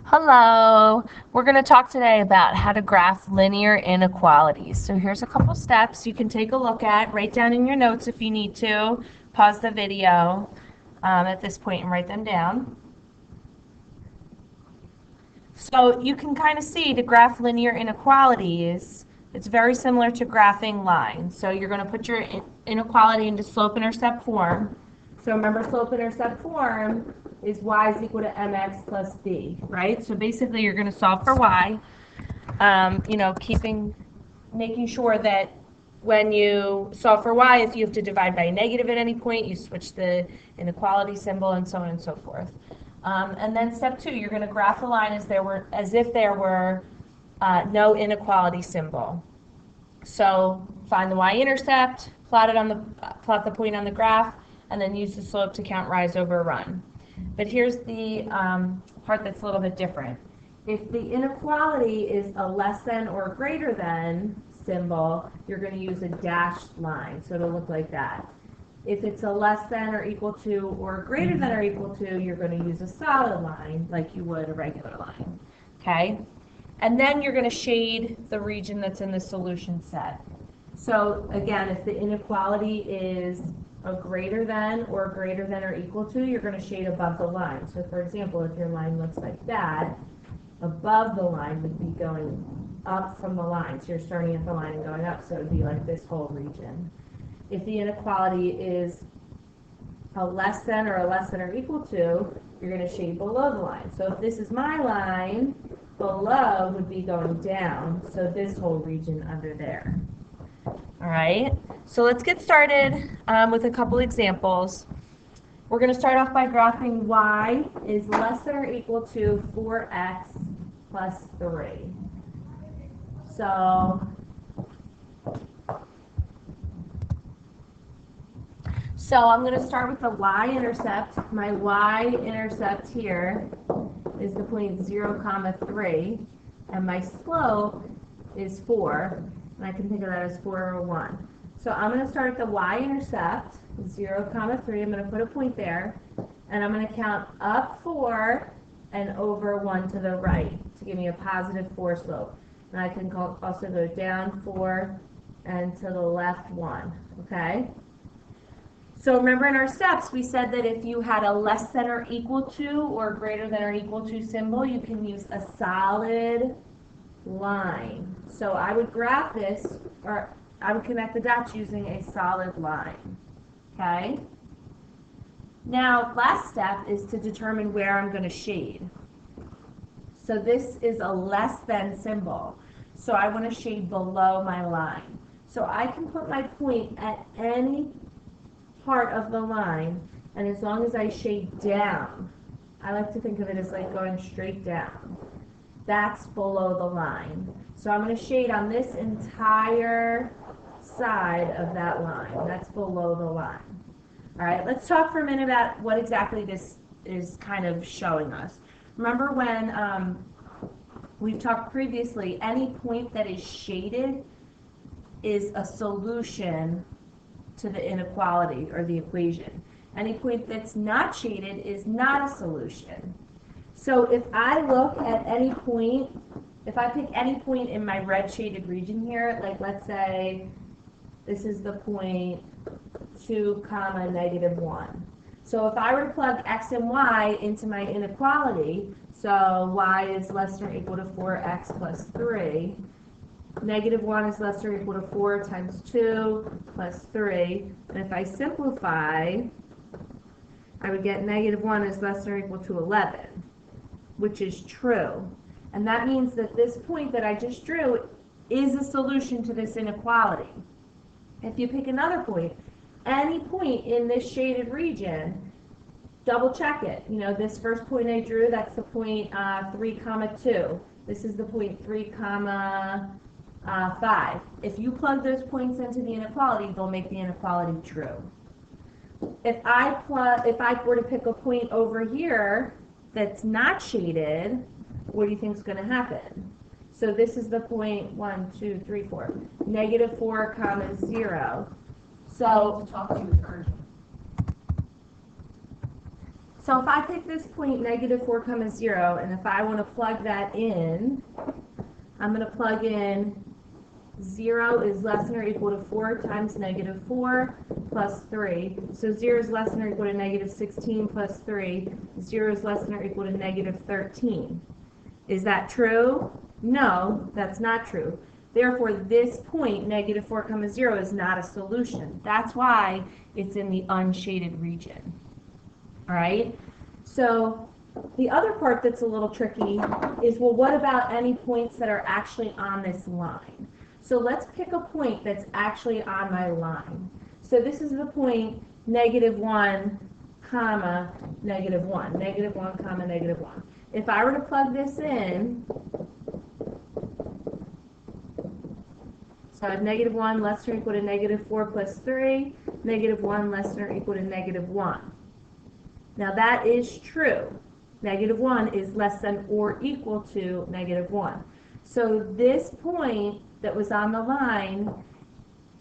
Hello. We're going to talk today about how to graph linear inequalities. So here's a couple steps you can take a look at. Write down in your notes if you need to. Pause the video at this point and write them down. So you can kind of see to graph linear inequalities, it's very similar to graphing lines. So you're going to put your inequality into slope-intercept form. So remember, slope-intercept form is y is equal to mx plus b, right? So basically you're going to solve for y, making sure that when you solve for y, if you have to divide by a negative at any point, you switch the inequality symbol and so on and so forth. And then step 2, you're going to graph the line as if there were no inequality symbol. So find the y-intercept, plot the point on the graph, and then use the slope to count rise over run. But here's the part that's a little bit different. If the inequality is a less than or greater than symbol, you're going to use a dashed line, so it'll look like that. If it's a less than or equal to or greater than or equal to, you're going to use a solid line like you would a regular line. Okay? And then you're going to shade the region that's in the solution set. So again, if the inequality is a greater than or equal to, you're going to shade above the line. So for example, if your line looks like that, above the line would be going up from the line. So you're starting at the line and going up, so it would be like this whole region. If the inequality is a less than or equal to, you're going to shade below the line. So if this is my line, below would be going down, so this whole region under there. All right, so let's get started with a couple examples. We're going to start off by graphing y is less than or equal to 4x plus 3. So I'm going to start with the y-intercept. My y-intercept here is the point 0, 3, and my slope is 4, and I can think of that as 4 or 1. So I'm going to start at the y-intercept, 0, 3. I'm going to put a point there, and I'm going to count up 4 and over 1 to the right to give me a positive 4 slope. And I can also go down 4 and to the left 1, okay? So remember in our steps, we said that if you had a less than or equal to or greater than or equal to symbol, you can use a solid line. So I would graph this, or I would connect the dots using a solid line, okay? Now, last step is to determine where I'm going to shade. So this is a less than symbol. So I want to shade below my line. So I can put my point at any part of the line, and as long as I shade down, I like to think of it as like going straight down. That's below the line. So I'm going to shade on this entire side of that line. That's below the line. All right, let's talk for a minute about what exactly this is kind of showing us. Remember when we've talked previously, any point that is shaded is a solution to the inequality or the equation. Any point that's not shaded is not a solution. So if I look at any point, if I pick any point in my red shaded region here, like let's say this is the point 2, -1. So if I were to plug x and y into my inequality, so y is less than or equal to 4x plus 3, -1 is less than or equal to 4 times 2 plus 3. And if I simplify, I would get -1 is less than or equal to 11, which is true. And that means that this point that I just drew is a solution to this inequality. If you pick another point, any point in this shaded region, double check it. You know, this first point I drew, that's the point 3, 2. This is the point 3, 5. If you plug those points into the inequality, they'll make the inequality true. If I were to pick a point over here that's not shaded, what do you think is going to happen? So this is the point 1, 2, 3, 4, -4, 0. So So if I pick this point, negative 4 comma 0, and if I want to plug that in, I'm going to plug in 0 is less than or equal to 4 times negative 4 plus 3. So 0 is less than or equal to negative 16 plus 3. 0 is less than or equal to negative 13. Is that true? No, that's not true. Therefore, this point, negative 4 comma 0, is not a solution. That's why it's in the unshaded region. All right? So the other part that's a little tricky is, well, what about any points that are actually on this line? So let's pick a point that's actually on my line. So this is the point negative 1 comma negative 1. Negative 1 comma negative 1. If I were to plug this in, so I have negative 1 less than or equal to negative 4 plus 3, negative 1 less than or equal to negative 1. Now that is true. Negative 1 is less than or equal to negative 1. So this point that was on the line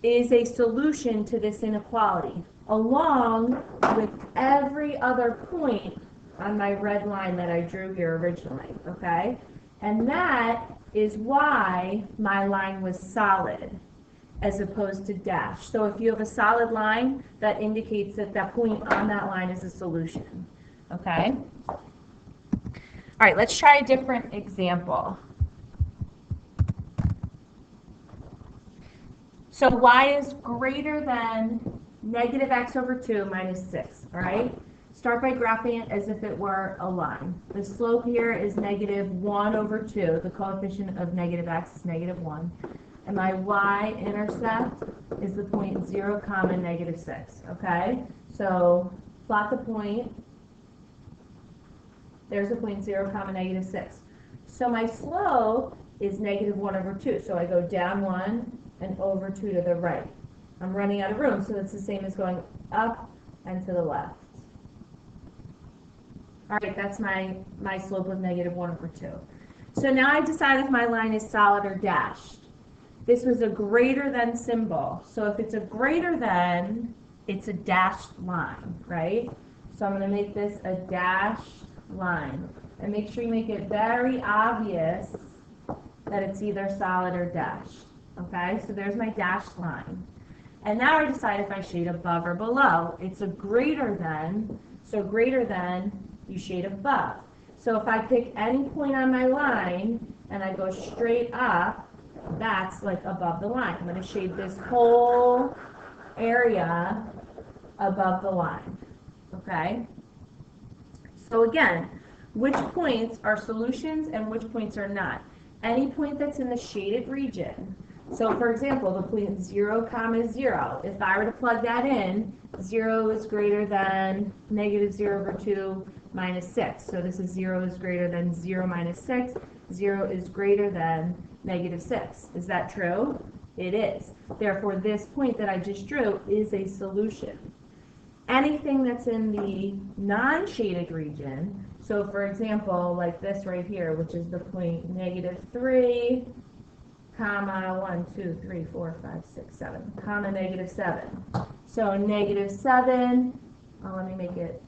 is a solution to this inequality, along with every other point on my red line that I drew here originally, okay? And that is why my line was solid as opposed to dashed. So if you have a solid line, that indicates that that point on that line is a solution, okay? All right, let's try a different example. So y is greater than negative x over 2 minus 6, all right? Start by graphing it as if it were a line. The slope here is negative 1 over 2. The coefficient of negative x is negative 1. And my y-intercept is the point 0 comma negative 6, okay? So plot the point. There's the point 0 comma negative 6. So my slope is negative 1 over 2. So I go down 1 and over 2 to the right. I'm running out of room, so it's the same as going up and to the left. All right, that's my slope of negative 1 over 2. So now I decide if my line is solid or dashed. This was a greater than symbol. So if it's a greater than, it's a dashed line, right? So I'm going to make this a dashed line. And make sure you make it very obvious that it's either solid or dashed. Okay, so there's my dashed line. And now I decide if I shade above or below. It's a greater than, so greater than, you shade above. So if I pick any point on my line and I go straight up, that's like above the line. I'm going to shade this whole area above the line. Okay? So again, which points are solutions and which points are not? Any point that's in the shaded region. So for example, the point 0 comma 0, if I were to plug that in, 0 is greater than negative 0 over 2 minus 6. So this is 0 is greater than 0 minus 6. 0 is greater than negative 6. Is that true? It is. Therefore, this point that I just drew is a solution. Anything that's in the non-shaded region, so for example, like this right here, which is the point negative 3, comma 1, 2, 3, 4, 5, 6, 7, comma negative 7. So negative 7, let me make it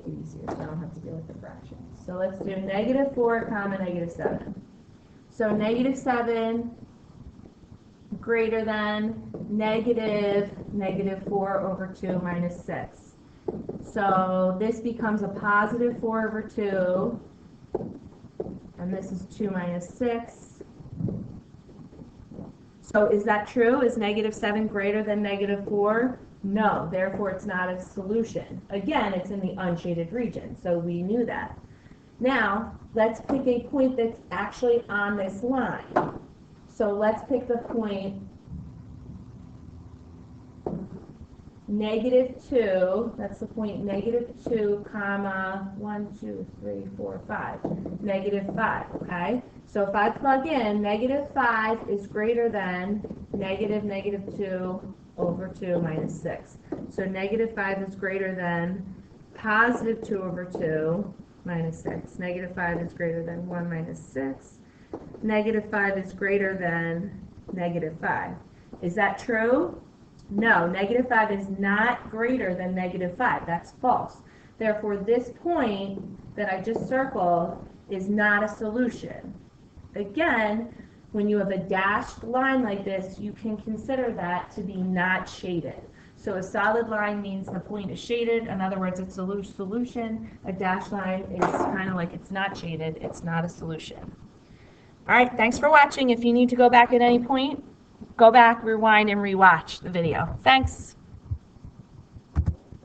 easier so I don't have to deal with the fractions. So let's do negative 4, comma negative 7. So negative 7 greater than negative 4 over 2 minus 6. So this becomes a positive 4 over 2, and this is 2 minus 6. So is that true? Is negative 7 greater than negative 4? No, therefore it's not a solution. Again, it's in the unshaded region, so we knew that. Now, let's pick a point that's actually on this line. So let's pick the point negative 2, that's the point negative 2, comma 1, 2, 3, 4, 5, negative 5, okay? So if I plug in, negative 5 is greater than negative 2 over 2 minus 6. So negative 5 is greater than positive 2 over 2 minus 6. Negative 5 is greater than 1 minus 6. Negative 5 is greater than negative 5. Is that true? No, negative 5 is not greater than negative 5. That's false. Therefore, this point that I just circled is not a solution. Again, when you have a dashed line like this, you can consider that to be not shaded. So a solid line means the point is shaded. In other words, it's a solution. A dashed line is kind of like it's not shaded. It's not a solution. All right, thanks for watching. If you need to go back at any point, go back, rewind, and rewatch the video. Thanks.